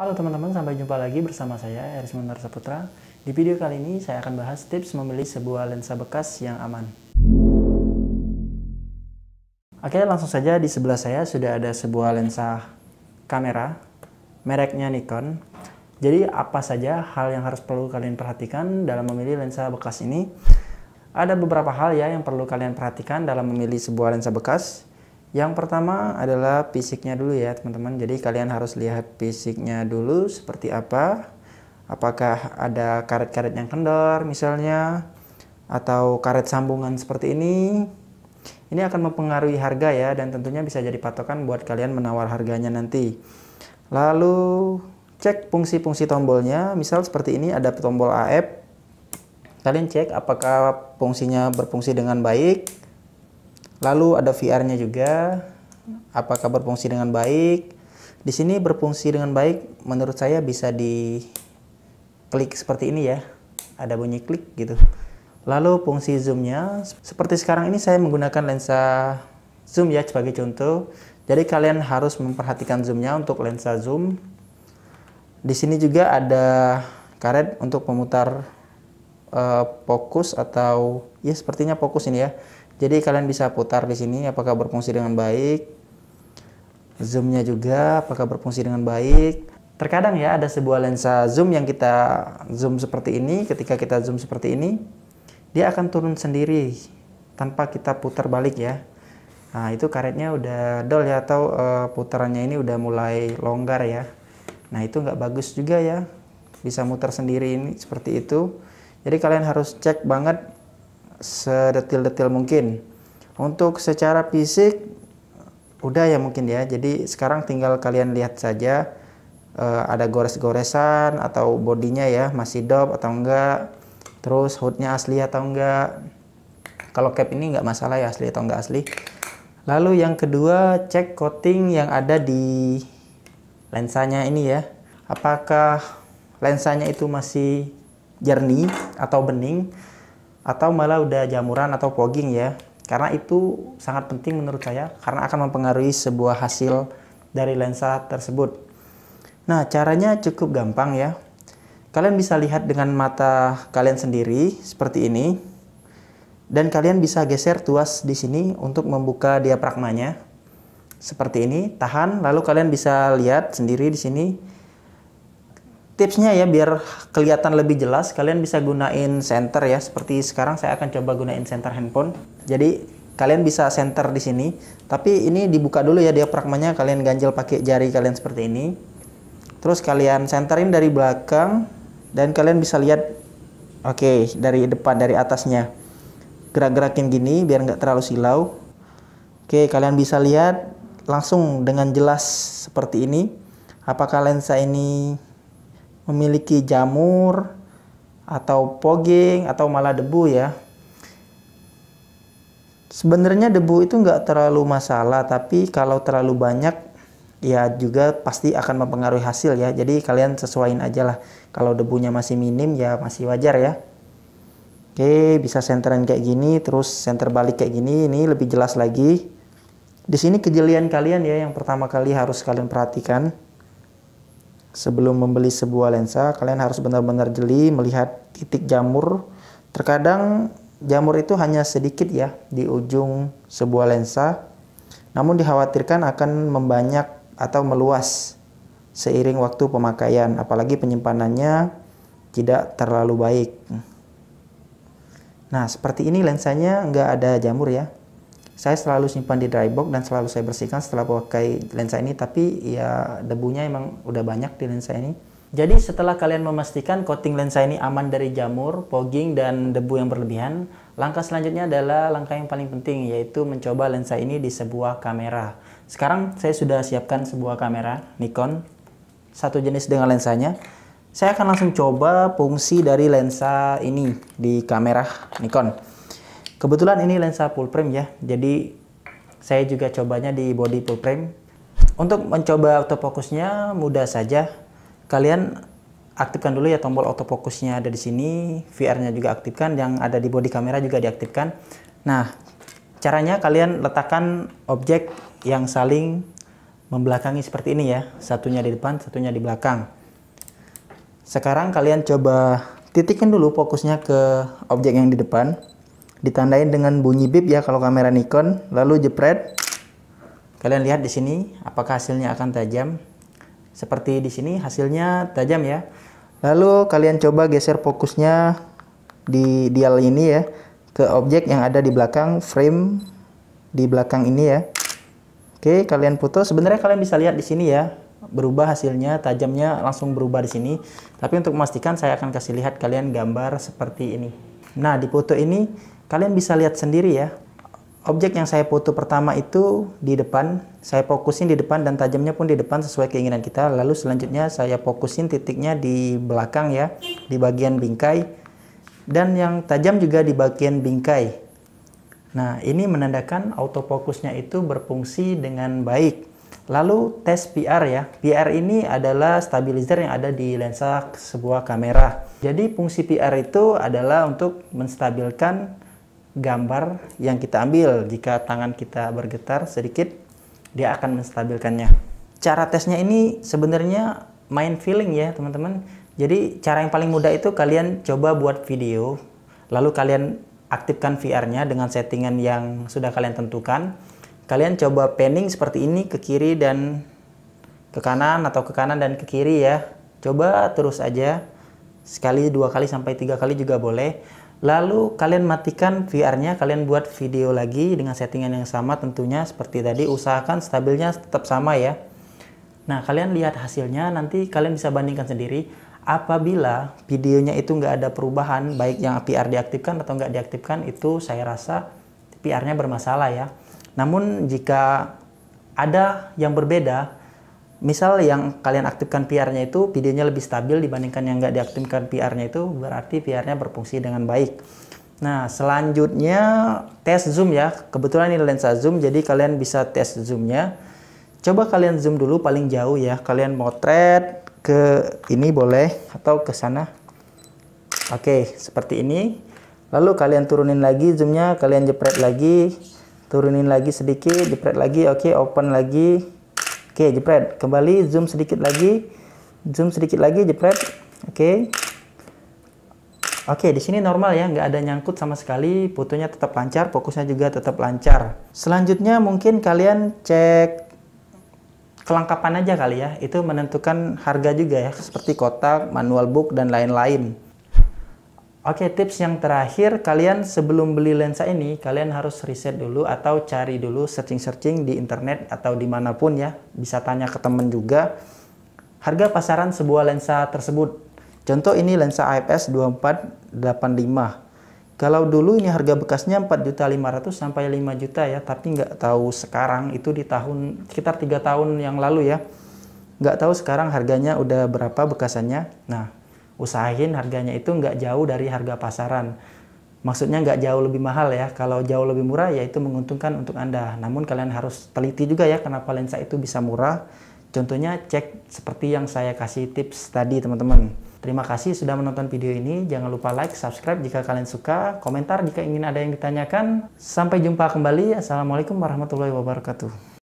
Halo teman-teman, sampai jumpa lagi bersama saya Eris Muntar Saputra. Di video kali ini saya akan bahas tips memilih sebuah lensa bekas yang aman. Oke, langsung saja di sebelah saya sudah ada sebuah lensa kamera mereknya Nikon. Jadi apa saja hal yang harus perlu kalian perhatikan dalam memilih lensa bekas ini? Ada beberapa hal ya yang perlu kalian perhatikan dalam memilih sebuah lensa bekas. Yang pertama adalah fisiknya dulu ya teman-teman. Jadi kalian harus lihat fisiknya dulu seperti apa. Apakah ada karet-karet yang kendor misalnya, atau karet sambungan seperti ini. Ini akan mempengaruhi harga ya, dan tentunya bisa jadi patokan buat kalian menawar harganya nanti. Lalu cek fungsi-fungsi tombolnya. Misal seperti ini ada tombol AF. Kalian cek apakah fungsinya berfungsi dengan baik. Lalu ada VR-nya juga, apakah berfungsi dengan baik. Di sini berfungsi dengan baik, menurut saya bisa diklik seperti ini ya. Ada bunyi klik gitu. Lalu fungsi zoom-nya, seperti sekarang ini saya menggunakan lensa zoom ya sebagai contoh. Jadi kalian harus memperhatikan zoom-nya untuk lensa zoom. Di sini juga ada karet untuk memutar fokus atau ya sepertinya fokus ini ya. Jadi kalian bisa putar di sini apakah berfungsi dengan baik. Zoom-nya juga apakah berfungsi dengan baik. Terkadang ya ada sebuah lensa zoom yang kita zoom seperti ini. Ketika kita zoom seperti ini, dia akan turun sendiri tanpa kita putar balik ya. Nah itu karetnya udah dol ya, atau putarannya ini udah mulai longgar ya. Nah itu nggak bagus juga ya. Bisa muter sendiri ini seperti itu. Jadi kalian harus cek banget sedetil-detil mungkin. Untuk secara fisik udah ya mungkin ya. Jadi sekarang tinggal kalian lihat saja ada gores-goresan atau bodinya ya masih dop atau enggak, terus hoodnya asli atau enggak. Kalau cap ini enggak masalah ya asli atau enggak asli. Lalu yang kedua, cek coating yang ada di lensanya ini ya, apakah lensanya itu masih jernih atau bening, atau malah udah jamuran atau fogging ya. Karena itu sangat penting menurut saya, karena akan mempengaruhi sebuah hasil dari lensa tersebut. Nah caranya cukup gampang ya. Kalian bisa lihat dengan mata kalian sendiri seperti ini, dan kalian bisa geser tuas di sini untuk membuka diafragmanya seperti ini. Tahan, lalu kalian bisa lihat sendiri di sini. Tipsnya ya biar kelihatan lebih jelas, kalian bisa gunain center ya. Seperti sekarang saya akan coba gunain center handphone. Jadi kalian bisa center di sini, tapi ini dibuka dulu ya diafragmanya. Kalian ganjel pakai jari kalian seperti ini. Terus kalian centerin dari belakang, dan kalian bisa lihat oke, dari depan, dari atasnya. Gerak-gerakin gini biar nggak terlalu silau. Oke, kalian bisa lihat langsung dengan jelas seperti ini. Apakah lensa ini memiliki jamur atau fogging atau malah debu ya. Sebenarnya debu itu nggak terlalu masalah, tapi kalau terlalu banyak ya juga pasti akan mempengaruhi hasil ya. Jadi kalian sesuaiin aja lah. Kalau debunya masih minim ya masih wajar ya. Oke, bisa centeran kayak gini, terus center balik kayak gini, ini lebih jelas lagi. Di sini kejelian kalian ya yang pertama kali harus kalian perhatikan. Sebelum membeli sebuah lensa, kalian harus benar-benar jeli melihat titik jamur. Terkadang jamur itu hanya sedikit ya di ujung sebuah lensa, namun dikhawatirkan akan membanyak atau meluas seiring waktu pemakaian, apalagi penyimpanannya tidak terlalu baik. Nah seperti ini lensanya nggak ada jamur ya. Saya selalu simpan di dry box dan selalu saya bersihkan setelah pakai lensa ini, tapi ya debunya emang udah banyak di lensa ini. Jadi setelah kalian memastikan coating lensa ini aman dari jamur, fogging, dan debu yang berlebihan, langkah selanjutnya adalah langkah yang paling penting, yaitu mencoba lensa ini di sebuah kamera. Sekarang saya sudah siapkan sebuah kamera Nikon, satu jenis dengan lensanya. Saya akan langsung coba fungsi dari lensa ini di kamera Nikon. Kebetulan ini lensa full frame ya, jadi saya juga cobanya di body full frame. Untuk mencoba autofokusnya mudah saja. Kalian aktifkan dulu ya tombol autofokusnya ada di sini, VR-nya juga aktifkan, yang ada di body kamera juga diaktifkan. Nah, caranya kalian letakkan objek yang saling membelakangi seperti ini ya. Satunya di depan, satunya di belakang. Sekarang kalian coba titikkan dulu fokusnya ke objek yang di depan. Ditandain dengan bunyi bip ya kalau kamera Nikon, lalu jepret. Kalian lihat di sini apakah hasilnya akan tajam. Seperti di sini hasilnya tajam ya. Lalu kalian coba geser fokusnya di dial ini ya ke objek yang ada di belakang frame di belakang ini ya. Oke, kalian foto. Sebenarnya kalian bisa lihat di sini ya, berubah hasilnya, tajamnya langsung berubah di sini. Tapi untuk memastikan saya akan kasih lihat kalian gambar seperti ini. Nah, di foto ini kalian bisa lihat sendiri ya. Objek yang saya foto pertama itu di depan, saya fokusin di depan dan tajamnya pun di depan sesuai keinginan kita. Lalu selanjutnya saya fokusin titiknya di belakang ya, di bagian bingkai. Dan yang tajam juga di bagian bingkai. Nah, ini menandakan autofokusnya itu berfungsi dengan baik. Lalu tes PR ya. PR ini adalah stabilizer yang ada di lensa sebuah kamera. Jadi fungsi PR itu adalah untuk menstabilkan gambar yang kita ambil. Jika tangan kita bergetar sedikit, dia akan menstabilkannya. Cara tesnya ini sebenarnya main feeling ya teman-teman. Jadi cara yang paling mudah itu kalian coba buat video, lalu kalian aktifkan VR-nya dengan settingan yang sudah kalian tentukan. Kalian coba panning seperti ini ke kiri dan ke kanan, atau ke kanan dan ke kiri ya. Coba terus aja, sekali, 2 kali, sampai 3 kali juga boleh. Lalu kalian matikan VR-nya, kalian buat video lagi dengan settingan yang sama tentunya seperti tadi. Usahakan stabilnya tetap sama ya. Nah, kalian lihat hasilnya, nanti kalian bisa bandingkan sendiri. Apabila videonya itu nggak ada perubahan, baik yang PR diaktifkan atau nggak diaktifkan, itu saya rasa PR-nya bermasalah ya. Namun jika ada yang berbeda, misal yang kalian aktifkan PR-nya itu videonya lebih stabil dibandingkan yang nggak diaktifkan PR-nya, itu berarti PR-nya berfungsi dengan baik. Nah, selanjutnya tes zoom ya. Kebetulan ini lensa zoom, jadi kalian bisa tes zoomnya. Coba kalian zoom dulu paling jauh ya. Kalian motret ke ini boleh, atau ke sana. Oke, seperti ini. Lalu kalian turunin lagi zoomnya, kalian jepret lagi, turunin lagi sedikit, jepret lagi. Oke, open lagi. Oke, jepret. Kembali zoom sedikit lagi. Zoom sedikit lagi, jepret. Oke. Oke, di sini normal ya, nggak ada nyangkut sama sekali. Fotonya tetap lancar, fokusnya juga tetap lancar. Selanjutnya mungkin kalian cek kelengkapan aja kali ya. Itu menentukan harga juga ya, seperti kotak, manual book, dan lain-lain. Oke, tips yang terakhir, kalian sebelum beli lensa ini, kalian harus riset dulu atau cari dulu, searching-searching di internet atau dimanapun ya. Bisa tanya ke temen juga. Harga pasaran sebuah lensa tersebut. Contoh ini lensa AFS 2485. Kalau dulu ini harga bekasnya 4.500.000 sampai 5 juta ya. Tapi nggak tahu sekarang, itu di tahun, sekitar 3 tahun yang lalu ya. Nggak tahu sekarang harganya udah berapa bekasannya. Nah, usahain harganya itu nggak jauh dari harga pasaran. Maksudnya nggak jauh lebih mahal ya. Kalau jauh lebih murah ya itu menguntungkan untuk Anda. Namun kalian harus teliti juga ya kenapa lensa itu bisa murah. Contohnya cek seperti yang saya kasih tips tadi teman-teman. Terima kasih sudah menonton video ini. Jangan lupa like, subscribe jika kalian suka. Komentar jika ingin ada yang ditanyakan. Sampai jumpa kembali. Assalamualaikum warahmatullahi wabarakatuh.